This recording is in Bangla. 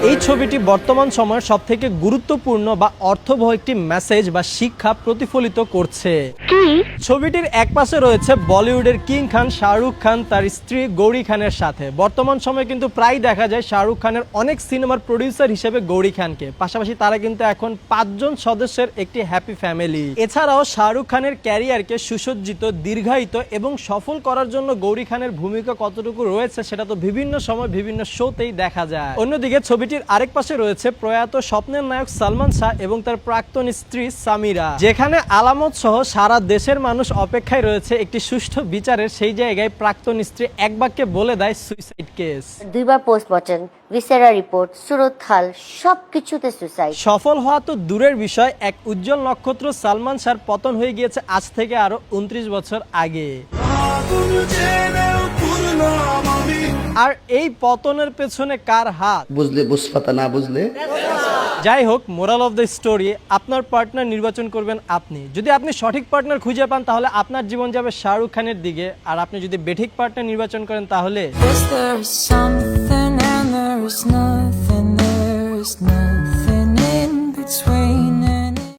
এই ছবিটি বর্তমান সময়ের সবথেকে গুরুত্বপূর্ণ বা অর্থবহ একটি মেসেজ বা শিক্ষা প্রতিফলিত করছে। ছবিটির একপাশে রয়েছে বলিউডের কিং খান শাহরুখ খান তার স্ত্রী গৌরী খানের সাথে। বর্তমান সময়ে কিন্তু প্রায় দেখা যায় শাহরুখ খানের অনেক সিনেমার প্রডিউসার হিসেবে গৌরী খানকে, পাশাপাশি তারা কিন্তু এখন 5 জন সদস্যের একটি হ্যাপি ফ্যামিলি। এছাড়াও শাহরুখ খানের ক্যারিয়ারকে সুসজ্জিত, দীর্ঘায়িত এবং সফল করার জন্য গৌরী খানের ভূমিকা কতটুকু রয়েছে সেটা তো বিভিন্ন সময় বিভিন্ন শোতেই দেখা যায়। অন্যদিকে ছবিটির আরেক পাশে রয়েছে প্রয়াত স্বপ্নের নায়ক সালমান শাহ এবং তার প্রাক্তন স্ত্রী সামিরা, যেখানে আলামত সহ সারা দেশের মানুষ অপেক্ষায় রয়েছে একটি সুষ্ঠু বিচারের। সেই জায়গায় প্রাক্তন স্ত্রী এক বাক্যে বলে দেয় সুইসাইড কেস। দুইবার পোস্টমর্টম, ভিসেরা রিপোর্ট, সুরত খাল, সবকিছুতে সুইসাইড। সফল হওয়া তো দূরের বিষয়, এক উজ্জ্বল নক্ষত্র সালমান শাহর পতন হয়ে গিয়েছে আজ থেকে আরো 29 বছর আগে। আর এই পতনের পেছনে কার হাত? বুঝলে বুঝপাতা, না বুঝলে। যাই হোক, মোরাল অফ দ্য স্টোরি, আপনার পার্টনার নির্বাচন করবেন আপনি। যদি আপনি সঠিক পার্টনার খুঁজে পান তাহলে আপনার জীবন যাবে শাহরুখ খানের দিকে, আর আপনি যদি বেঠিক পার্টনার নির্বাচন করেন তাহলে